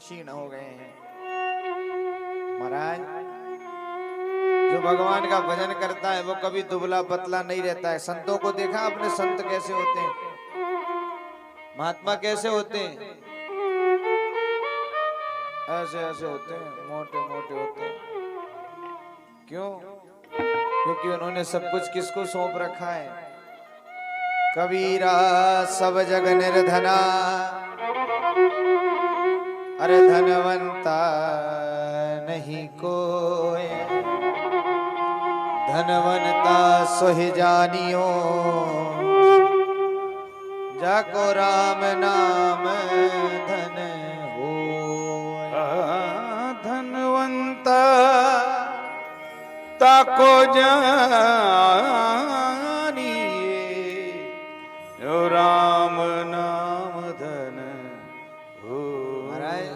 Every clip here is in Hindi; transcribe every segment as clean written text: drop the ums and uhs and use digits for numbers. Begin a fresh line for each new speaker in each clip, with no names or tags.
क्षीण हो गए हैं। महाराज, जो भगवान का भजन करता है वो कभी दुबला पतला नहीं रहता है। संतों को देखा आपने, संत कैसे होते हैं, महात्मा कैसे होते हैं? ऐसे ऐसे होते हैं, मोटे मोटे होते हैं। क्यों? क्योंकि उन्होंने सब कुछ किसको सौंप रखा है? कबीरा सब जग निर्धना, अरे धनवंता नहीं कोई, धनवंता सोहि जानियो, जाको राम नाम धन हो।
धनवंता ताको जानिए, जो राम नाम धन हो।
महाराज,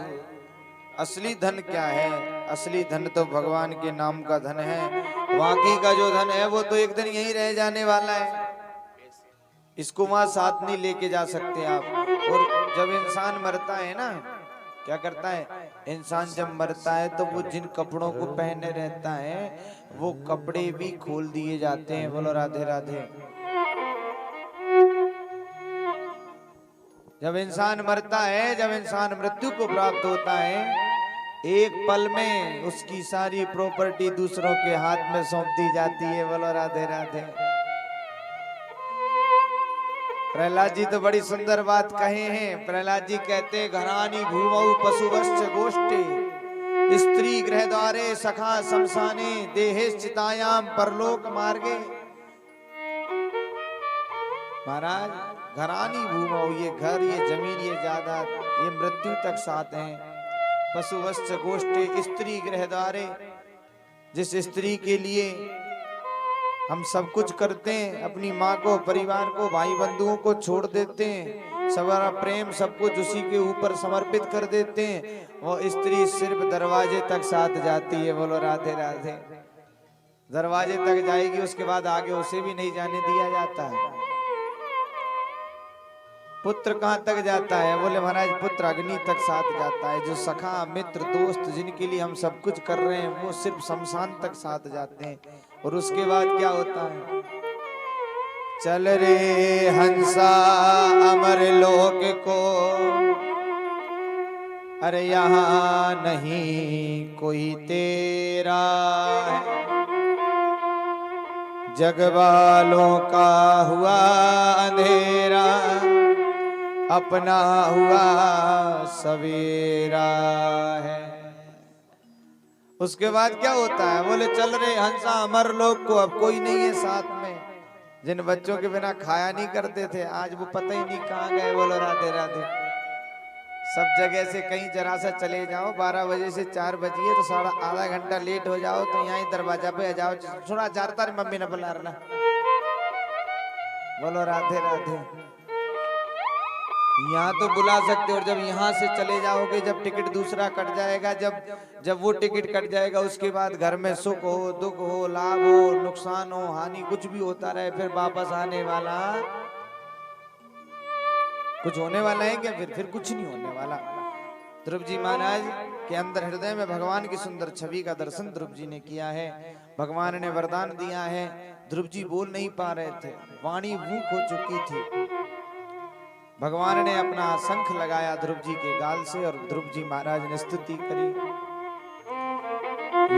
असली धन क्या है? असली धन तो भगवान के नाम का धन है। बाकी का जो धन है वो तो एक दिन यहीं रह जाने वाला है, इसको वहां साथ नहीं लेके जा सकते आप। और जब इंसान मरता है ना, क्या करता है इंसान? जब मरता है तो वो जिन कपड़ों को पहने रहता है वो कपड़े भी खोल दिए जाते हैं। बोलो राधे राधे। जब इंसान मरता है, जब इंसान मृत्यु को प्राप्त होता है, एक पल में उसकी सारी प्रॉपर्टी दूसरों के हाथ में सौंप दी जाती है। बोलो राधे राधे। प्रहलाद जी तो बड़ी सुंदर बात कहे हैं। प्रहलाद जी कहते हैं, घरानी भूमौ पशुवश्च गोष्ठे, स्त्री गृह द्वारे सखा शमशाने, देहेश्चितायाम परलोक मार्गे। महाराज, घरानी भूमौ, ये घर, ये जमीन, ये जायदाद, ये मृत्यु तक साथ हैं। पशुवश्च गोष्ठे, स्त्री गृह द्वारे, जिस स्त्री के लिए हम सब कुछ करते हैं, अपनी माँ को, परिवार को, भाई बंधुओं को छोड़ देते हैं, सारा प्रेम सब कुछ उसी के ऊपर समर्पित कर देते हैं, वो स्त्री सिर्फ दरवाजे तक साथ जाती है। बोलो राधे राधे। दरवाजे तक जाएगी, उसके बाद आगे उसे भी नहीं जाने दिया जाता है। पुत्र कहाँ तक जाता है? बोले महाराज, पुत्र अग्नि तक साथ जाता है। जो सखा मित्र दोस्त जिनके लिए हम सब कुछ कर रहे हैं वो सिर्फ शमशान तक साथ जाते हैं। और उसके बाद क्या होता है? चल रे हंसा अमर लोक को, अरे यहाँ नहीं कोई तेरा है, जग वालों का हुआ अंधेरा, अपना हुआ सवेरा है। उसके बाद क्या होता है? बोले चल रहे हंसा अमर लोग को, अब कोई नहीं है साथ में। जिन बच्चों के बिना खाया नहीं करते थे, आज वो पता ही नहीं कहाँ गए। बोलो राधे राधे। सब जगह से कहीं जरा सा चले जाओ, 12 बजे से 4 बजिए तो आधा घंटा लेट हो जाओ तो यहाँ ही दरवाजा पे आ जाओ, थोड़ा चार तार मम्मी ने बुला रहा। बोलो राधे राधे। यहाँ तो बुला सकते हो, और जब यहाँ से चले जाओगे, जब टिकट दूसरा कट जाएगा, जब वो टिकट कट जाएगा, उसके बाद घर में सुख हो, दुख हो, लाभ हो, नुकसान हो, हानि, कुछ भी होता रहे, फिर वापस आने वाला कुछ होने वाला है क्या? फिर कुछ नहीं होने वाला। ध्रुव जी महाराज के अंदर हृदय में भगवान की सुंदर छवि का दर्शन ध्रुव जी ने किया है। भगवान ने वरदान दिया है। ध्रुव जी बोल नहीं पा रहे थे, वाणी मूक हो चुकी थी। भगवान ने अपना शंख लगाया ध्रुव जी के गाल से और ध्रुव जी महाराज ने स्तुति करी।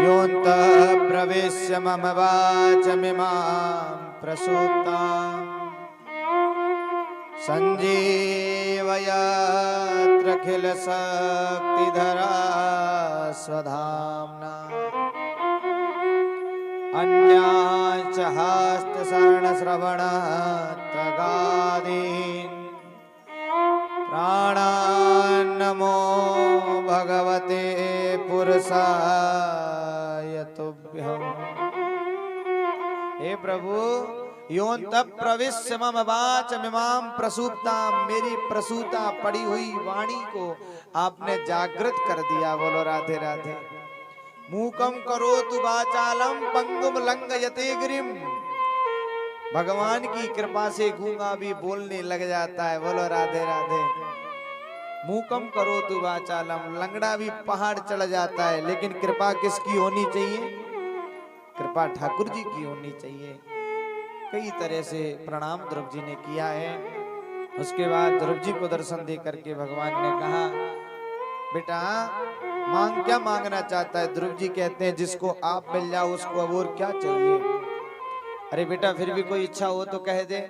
योऽन्तः प्रवेश्य मम वाचमिमां प्रसूतां संजीवयत्यखिल शक्तिधरा स्वधाम्ना, अन्याश्च हस्तचरणश्रवणत्वगादीन् प्राणान्नमो भगवते पुरुषाय तुभ्यम्। हे प्रभु, योऽन्तः प्रविश्य मम वाचमिमां प्रसूप्तां, मेरी प्रसूता पड़ी हुई वाणी को आपने जागृत कर दिया। बोलो राधे राधे। मूकम करोतु वाचालम पंगुम लंघयते गिरिम, भगवान की कृपा से गूंगा भी बोलने लग जाता है। बोलो राधे राधे। मूकम करो तु वाचालम, लंगड़ा भी पहाड़ चढ़ जाता है, लेकिन कृपा किसकी होनी चाहिए? कृपा ठाकुर जी की होनी चाहिए। कई तरह से प्रणाम ध्रुव जी ने किया है। उसके बाद ध्रुव जी को दर्शन दे करके भगवान ने कहा, बेटा मांग, क्या मांगना चाहता है? ध्रुव जी कहते हैं, जिसको आप मिल जाओ उसको अब और क्या चाहिए? अरे बेटा फिर भी कोई इच्छा हो तो कह दे।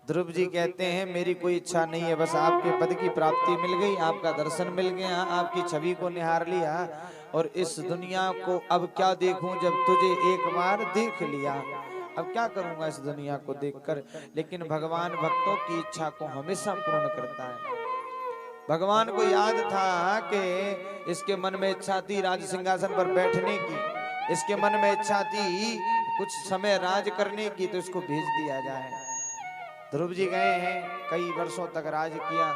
ध्रुव जी कहते हैं, मेरी कोई इच्छा नहीं है, बस आपके पद की प्राप्ति मिल गई, आपका दर्शन मिल गया, आपकी छवि को निहार लिया, और इस दुनिया को अब क्या देखूं जब तुझे एक बार देख लिया। अब क्या करूंगा इस दुनिया को देखकर? लेकिन भगवान भक्तों की इच्छा को हमेशा पूर्ण करता है। भगवान को याद था कि इसके मन में इच्छा थी राज सिंहासन पर बैठने की, इसके मन में इच्छा थी कुछ समय राज करने की, तो इसको भेज दिया जाए। ध्रुव जी गए हैं, कई वर्षों तक राज किया।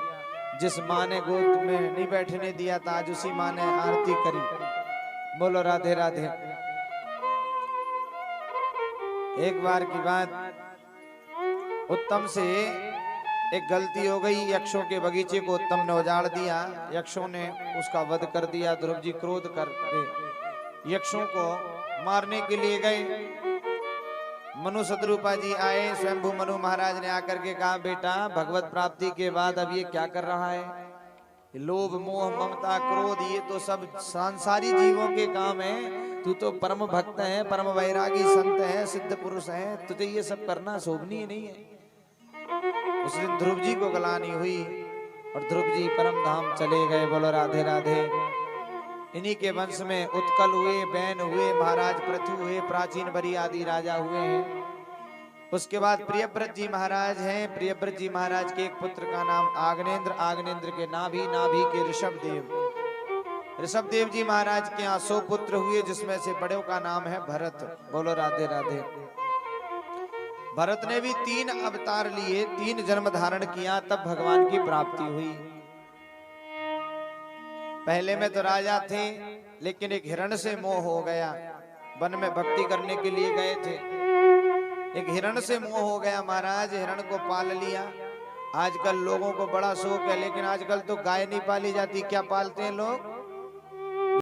जिस माँ ने गोद में नहीं बैठने दिया था, आज उसी माँ ने आरती करी। बोलो राधे राधे। एक बार की बात, उत्तम से एक गलती हो गई, यक्षों के बगीचे को उत्तम ने उजाड़ दिया, यक्षों ने उसका वध कर दिया। ध्रुव जी क्रोध करके यक्षों को मारने के लिए गए। मनु सतरूपा जी आए, स्वयंभू मनु महाराज ने आकर के कहा, बेटा भगवत प्राप्ति के बाद अब ये क्या कर रहा है? लोभ मोह ममता क्रोध, ये तो सब सांसारी जीवों के काम है। तू तो परम भक्त है, परम वैरागी संत है, सिद्ध पुरुष है, तुझे ये सब करना शोभनीय नहीं है। उस दिन ध्रुव जी को गलानी हुई और ध्रुव जी परम धाम चले गए। बोलो राधे राधे। इन्हीं के वंश में उत्कल हुए, बैन हुए, महाराज पृथु हुए, प्राचीन बरी आदि राजा हुए हैं। उसके बाद प्रियव्रत जी महाराज हैं। प्रियव्रत जी महाराज के एक पुत्र का नाम आग्नेन्द्र, आग्नेन्द्र के नाभि, नाभि के ऋषभदेव, ऋषभदेव जी महाराज के यहाँ 100 पुत्र हुए, जिसमें से बड़ों का नाम है भरत। बोलो राधे राधे। भरत ने भी 3 अवतार लिए, 3 जन्म धारण किया, तब भगवान की प्राप्ति हुई। पहले में तो राजा थे, लेकिन एक हिरण से मोह हो गया। वन में भक्ति करने के लिए गए थे, एक हिरण से मोह हो गया महाराज, हिरण को पाल लिया। आजकल लोगों को बड़ा शौक है, लेकिन आजकल तो गाय नहीं पाली जाती, क्या पालते हैं लोग?